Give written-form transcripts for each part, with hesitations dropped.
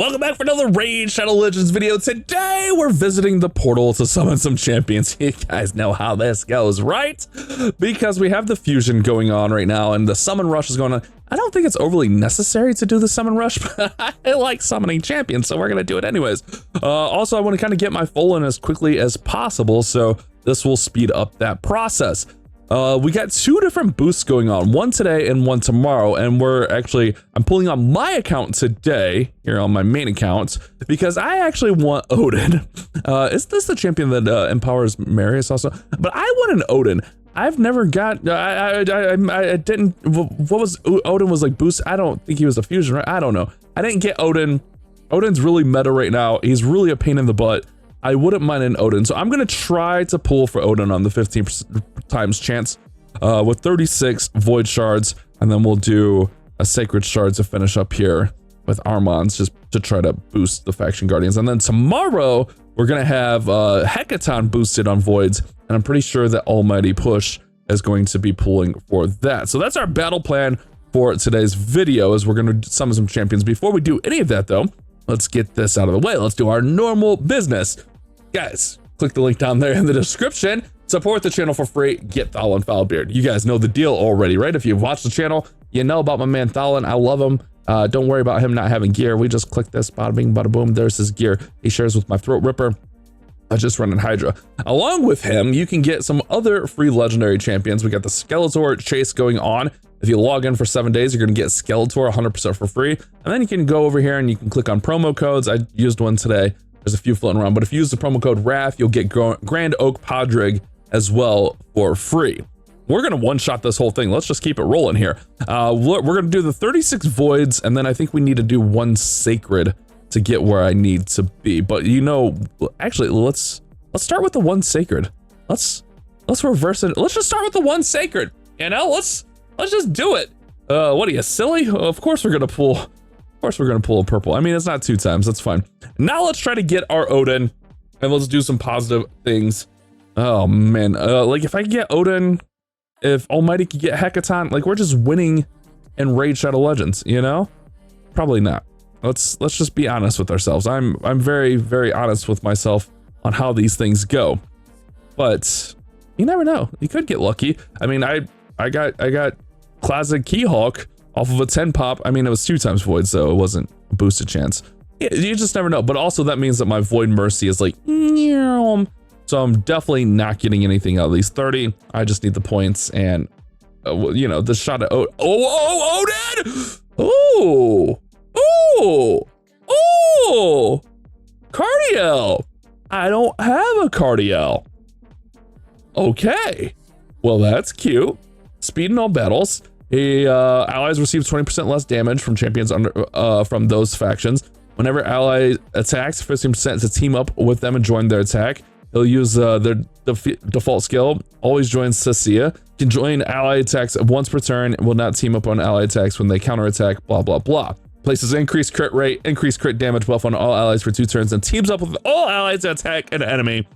Welcome back for another Raid Shadow Legends video. Today we're visiting the portal to summon some champions. You guys know how this goes, right? Because we have the fusion going on right now and the summon rush is going on. I don't think it's overly necessary to do the summon rush, but I like summoning champions, so we're gonna do it anyways. Also, I want to kind of get my full in as quickly as possible, so this will speed up that process. We got two different boosts going on, one today and one tomorrow, and I'm pulling on my account today, here on my main account, because I actually want Odin. Is this the champion that empowers Marius also? But I want an Odin. I've never got, I didn't, what was, Odin was like boost, I don't think he was a fusion, right? I don't know. I didn't get Odin. Odin's really meta right now. He's really a pain in the butt. I wouldn't mind an Odin, so I'm gonna try to pull for Odin on the 15 times chance with 36 Void Shards, and then we'll do a Sacred Shard to finish up here with Armons, just to try to boost the Faction Guardians. And then tomorrow, we're gonna have Hecaton boosted on Voids, and I'm pretty sure that Almighty Push is going to be pulling for that. So that's our battle plan for today's video, is we're gonna summon some champions. Before we do any of that though, let's get this out of the way. Let's do our normal business. Guys, click the link down there in the description. Support the channel for free. Get Thalon Foulbeard. You guys know the deal already, right? If you've watched the channel, you know about my man Thalon. I love him. Don't worry about him not having gear. We just click this, bada bing, bada boom. There's his gear. He shares with my Throat Ripper. I just run in Hydra. Along with him, you can get some other free legendary champions. We got the Skeletor chase going on. If you log in for 7 days, you're gonna get Skeletor 100% for free. And then you can go over here and you can click on promo codes. I used one today. There's a few floating around, but if you use the promo code WRATH, you'll get Grand Oak Podrig as well for free. We're gonna one-shot this whole thing. Let's just keep it rolling here. We're gonna do the 36 Voids, and then I think we need to do one Sacred to get where I need to be. But you know, actually, let's start with the one Sacred. Let's reverse it. Let's just start with the one Sacred. You know, let's just do it. What are you, silly? Of course we're gonna pull. Of course we're gonna pull a purple. I mean, it's not 2 times. That's fine. Now let's try to get our Odin, and let's do some positive things. Oh man, like if I get Odin, if Almighty could get Hecaton, like we're just winning in Raid Shadow Legends. You know, probably not. Let's just be honest with ourselves. I'm very, very honest with myself on how these things go. But you never know. You could get lucky. I mean, I got Classic Keyhawk off of a 10 pop. I mean, it was 2 times Void, so it wasn't a boosted chance. You just never know. But also that means that my Void Mercy is like, so I'm definitely not getting anything out of these 30. I just need the points and, you know, the shot at Odin. Oh, Cardiel. I don't have a Cardiel. Okay, well that's cute. Speed in all battles. Allies receive 20% less damage from champions from those factions. Whenever ally attacks, 15% to team up with them and join their attack. They'll use their default skill. Always joins Sacia. Can join ally attacks once per turn. Will not team up on ally attacks when they counterattack. Blah blah blah. Places increased crit rate, increased crit damage buff on all allies for 2 turns, and teams up with all allies to attack an enemy.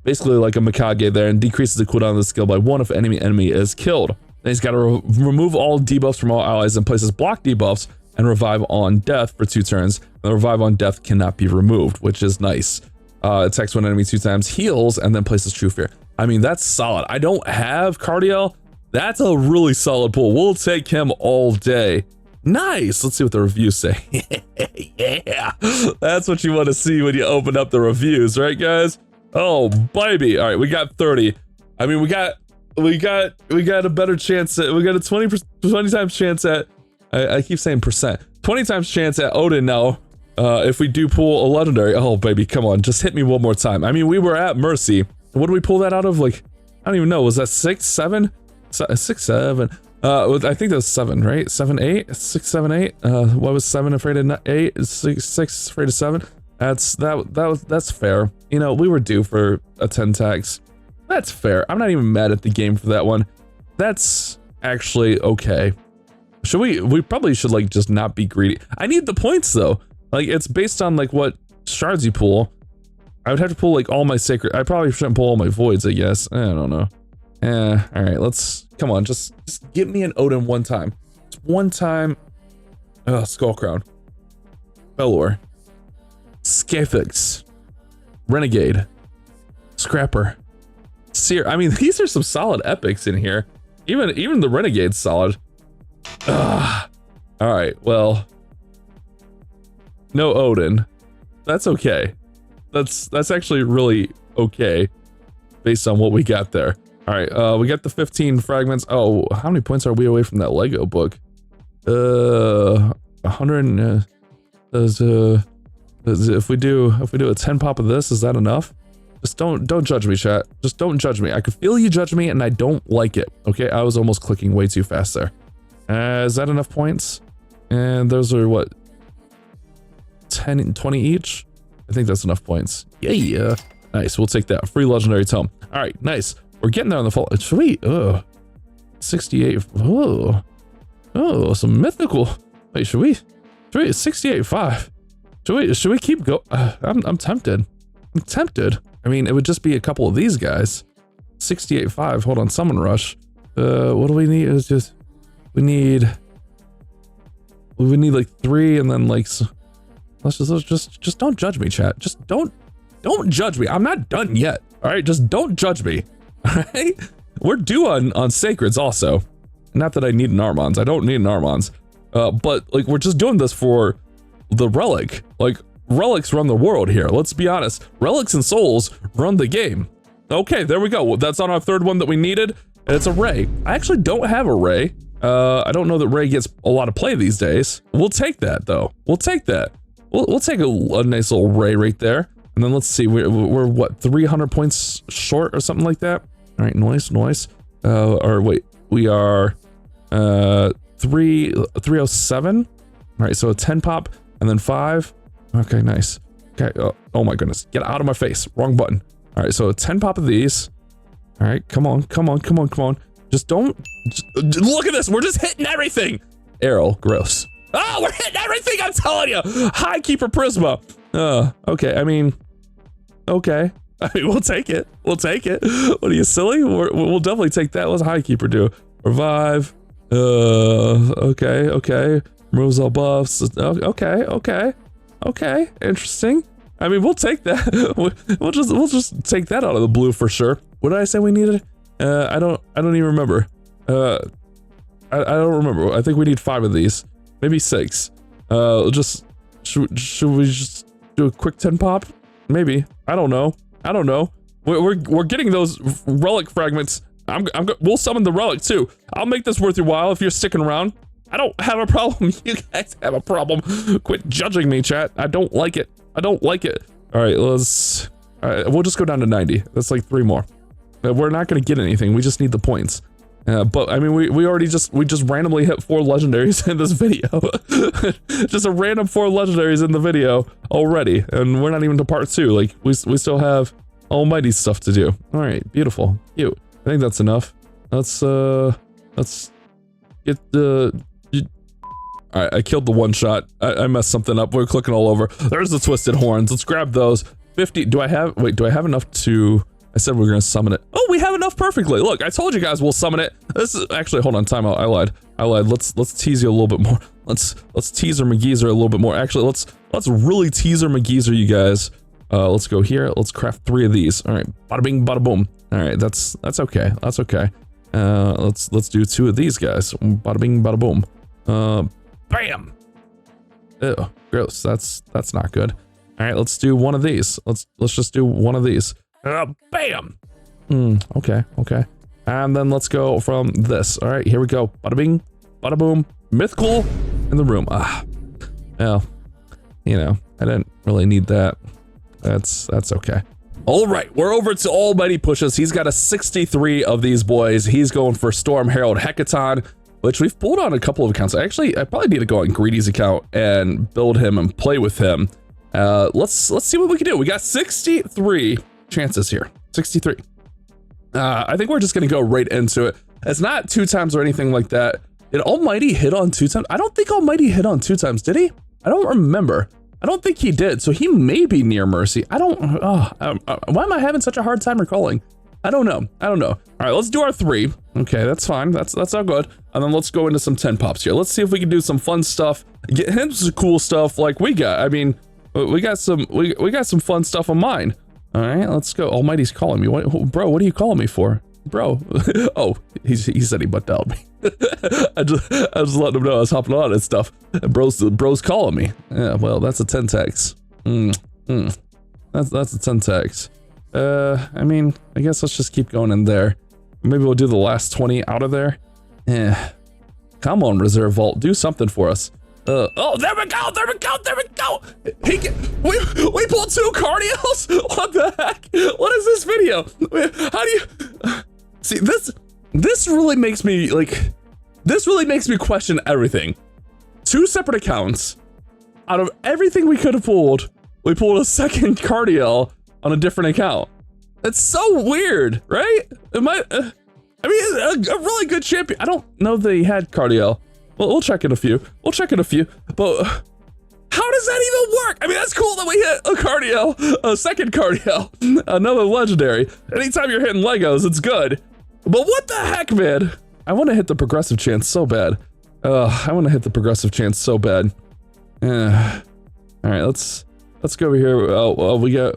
Basically like a Mikage there, and decreases the cooldown of the skill by 1 if enemy is killed. Then he's got to remove all debuffs from all allies and places block debuffs and revive on death for 2 turns. The revive on death cannot be removed, which is nice. Attacks one enemy 2 times, heals, and then places True Fear. I mean, that's solid. I don't have Cardiel. That's a really solid pull. We'll take him all day. Nice. Let's see what the reviews say. Yeah, that's what you want to see when you open up the reviews, right, guys? Oh, baby. All right, we got 30. I mean, we got a better chance at, we got a 20 times chance at, I keep saying percent, 20 times chance at Odin now. If we do pull a legendary. Oh baby, come on, just hit me one more time. I mean, we were at Mercy. What did we pull that out of? Like, I don't even know. Was that 6, 7? 6, 7. I think that was 7, right? 7, 8, 6, 7, 8. What was 7 afraid of 8? 6 afraid of 7. That's fair. You know, we were due for a 10 tax. That's fair. I'm not even mad at the game for that one. That's actually okay. Should we probably should like just not be greedy. I need the points though. Like, it's based on like what shards you pull. I would have to pull like all my sacred. I probably shouldn't pull all my voids, I guess. I don't know. All right, let's, come on, just give me an Odin one time. Just one time. Skull Crown. Belor. Scathix, Renegade, Scrapper, Seer. I mean, these are some solid epics in here. Even the Renegade's solid. All right, well, no Odin. That's okay. That's actually really okay based on what we got there. All right, we got the 15 fragments. Oh, how many points are we away from that Lego book? 100. If we do a 10 pop of this, is that enough? Just don't judge me, chat. Just don't judge me. I can feel you judge me, and I don't like it. Okay, I was almost clicking way too fast there. Is that enough points? And those are what? 10 and 20 each? I think that's enough points. Yeah. Nice. We'll take that. Free legendary tome. All right, nice. We're getting there on the fall. Sweet. 68. Oh, some mythical. Wait, should we 68.5. Should we keep go? I'm tempted. I'm tempted. I mean, it would just be a couple of these guys. 68.5. Hold on, Summon Rush. What do we need? It's just we need like 3, and then like let's just don't judge me, chat. Just don't judge me. I'm not done yet. All right, just don't judge me. All right, we're due on Sacreds also. Not that I need an Armons. I don't need an Armons. But like we're just doing this for the Relic. Like relics run the world here. Let's be honest. Relics and souls run the game. Okay, there we go. That's on our third one that we needed. And it's a Ray. I actually don't have a Ray. I don't know that Ray gets a lot of play these days. We'll take that though. We'll take that. We'll take a nice little Ray right there. And then let's see, we're what, 300 points short or something like that? All right, nice. Or wait, we are 307. All right, so a 10 pop and then 5. Okay, nice. Okay, oh my goodness, get out of my face. Wrong button. All right, so a 10 pop of these. All right, come on. Just don't, look at this. We're just hitting everything. Arrow, gross. Oh, we're hitting everything, I'm telling you. High Keeper Prisma. Okay, I mean, okay. I mean, we'll take it. What are you, silly? We'll definitely take that. What's High Keeper do? Revive. Okay. Removes all buffs. Okay. Interesting. I mean, we'll take that. We'll just take that out of the blue for sure. What did I say we needed? I don't even remember. I don't remember. I think we need 5 of these, maybe 6. Should we just do a quick 10 pop? Maybe. I don't know. We're getting those relic fragments. We'll summon the relic too. I'll make this worth your while if you're sticking around. I don't have a problem. You guys have a problem. Quit judging me, chat. I don't like it. All right, we'll just go down to 90. That's like 3 more. We're not gonna get anything. We just need the points. But I mean, we just randomly hit 4 legendaries in this video. Just a random 4 legendaries in the video already, and we're not even to part 2. Like we still have almighty stuff to do. All right, beautiful, cute. I think that's enough. Let's get the. All right, I killed the one shot. I messed something up. We're clicking all over. There's the twisted horns. Let's grab those. 50. Do I have enough to? I said we were gonna summon it. Oh, we have enough perfectly. Look, I told you guys we'll summon it. This is actually, hold on, time out. I lied. Let's tease you a little bit more. Let's teaser McGeezer a little bit more. Actually, let's really teaser McGeezer, you guys. Let's go here. Let's craft 3 of these. All right, bada bing, bada boom. All right, that's okay. That's okay. Let's do 2 of these guys. Bada bing, bada boom. Bam. Ew, gross. That's not good. All right, let's do 1 of these. Let's just do 1 of these. Bam. Okay. And then let's go from this. All right, here we go. Bada bing, bada boom. Mythical in the room. Well, you know, I didn't really need that. That's okay. All right, we're over to Almighty Pushes. He's got a 63 of these boys. He's going for Storm Herald Hecaton, which we've pulled on a couple of accounts. Actually, I probably need to go on Greedy's account and build him and play with him. Let's see what we can do. We got 63 chances here. 63. I think we're just gonna go right into it. It's not 2 times or anything like that. Did Almighty hit on 2 times? I don't think Almighty hit on 2 times, did he? I don't remember. I don't think he did, so he may be near Mercy. I don't, why am I having such a hard time recalling? I don't know. All right, let's do our 3. Okay, that's fine. That's all good. And then let's go into some 10 pops here. Let's see if we can do some fun stuff. Get him some cool stuff like we got. I mean, We got some fun stuff on mine. All right, let's go. Almighty's calling me. Bro, what are you calling me for? Bro. Oh, he said he butt dialed me. I just let him know I was hopping on and stuff. And bro's calling me. Yeah, well, that's a 10 tags. That's a 10 tags. I mean, I guess let's just keep going in there. Maybe we'll do the last 20 out of there. Yeah. Come on, Reserve Vault, do something for us. Oh, there we go, there we go, there we go. We pulled 2 cardios? What the heck? What is this video? How do you see this really makes me like, this really makes me question everything. 2 separate accounts. Out of everything we could have pulled, we pulled a second cardio on a different account. It's so weird, right? I mean, a really good champion. I don't know that he had cardio. Well, we'll check in a few. But how does that even work? I mean, that's cool that we hit a cardio, a second cardio, another legendary. Anytime you're hitting Legos, it's good. But what the heck, man? I want to hit the progressive chance so bad. I want to hit the progressive chance so bad. All right, let's go over here. Oh, we got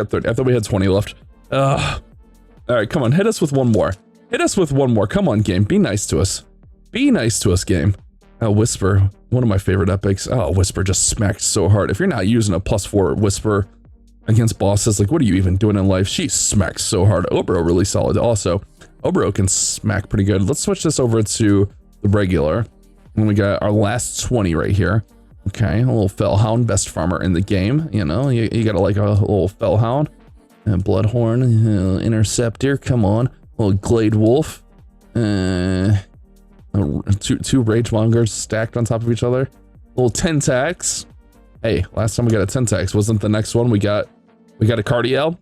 30. I thought we had 20 left. All right, come on, hit us with one more. Hit us with one more. Come on, game. Be nice to us. Be nice to us, game. Whisper, one of my favorite epics. Oh, Whisper just smacked so hard. If you're not using a +4 Whisper against bosses, like, what are you even doing in life? She smacks so hard. Obro really solid also. Obro can smack pretty good. Let's switch this over to the regular. And we got our last 20 right here. Okay, a little Fellhound, best farmer in the game. You know, you gotta like a little Fellhound. And Bloodhorn, Interceptor, come on. A little Glade Wolf. Two Rage Mongers stacked on top of each other. Little 10 tags. Hey, last time we got a 10 tags, wasn't the next one we got a Cardiel?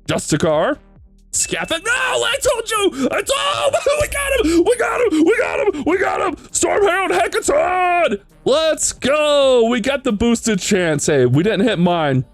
Justicar. Scatha. No, I told you! We got him! Storm Herald Hecaton! Let's go! We got the boosted chance. Hey, we didn't hit mine,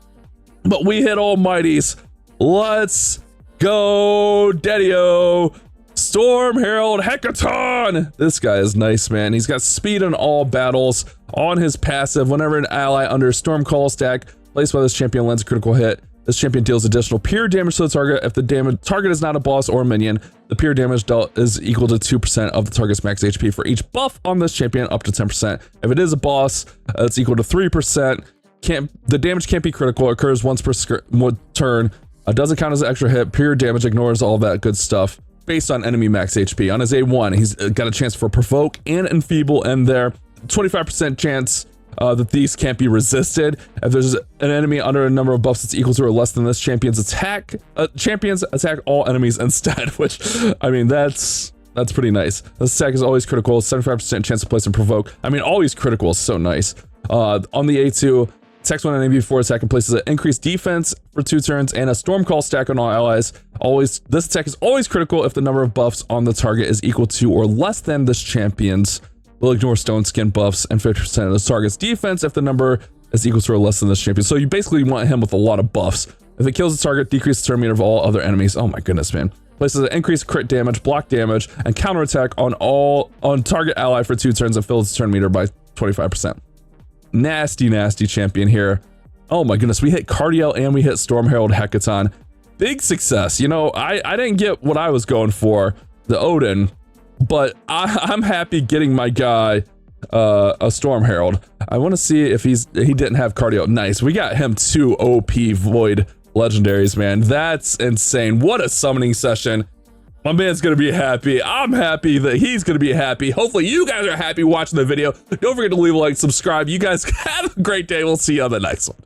but we hit Almighty's. Let's go, Daddy-o! Storm Herald Hecaton! This guy is nice, man. He's got speed in all battles. On his passive, whenever an ally under Storm Call stack placed by this champion lands a critical hit, this champion deals additional pure damage to the target. If the target is not a boss or a minion, the pure damage dealt is equal to 2% of the target's max HP for each buff on this champion, up to 10%. If it is a boss, it's equal to 3%. The damage can't be critical. It occurs once per turn. Doesn't count as an extra hit. Pure damage ignores all that good stuff. Based on enemy max HP. On his A1, he's got a chance for Provoke and Enfeeble in there. 25% chance that these can't be resisted. If there's an enemy under a number of buffs that's equal to or less than this champion's attack, champions attack all enemies instead, which, I mean, that's pretty nice. This attack is always critical, 75% chance to place and Provoke. I mean, always critical is so nice. On the A2, attacks one enemy before attack and places an increased defense for 2 turns and a Storm Call stack on all allies. This attack is always critical if the number of buffs on the target is equal to or less than this champion's. Will ignore Stone Skin buffs and 50% of the target's defense if the number is equal to or less than this champion. So you basically want him with a lot of buffs. If it kills the target, decrease the turn meter of all other enemies. Oh my goodness, man. Places an increased crit damage, block damage, and counterattack on target ally for 2 turns and fills the turn meter by 25%. Nasty champion here. Oh my goodness, we hit Cardiel and we hit Storm Herald Hecaton. Big success. You know, I didn't get what I was going for, the Odin, but I'm happy getting my guy a Storm Herald. I want to see if he didn't have Cardiel. Nice, we got him 2 OP Void legendaries, man. That's insane. What a summoning session. My man's gonna be happy. I'm happy that he's gonna be happy. Hopefully you guys are happy watching the video. Don't forget to leave a like, subscribe. You guys have a great day. We'll see you on the next one.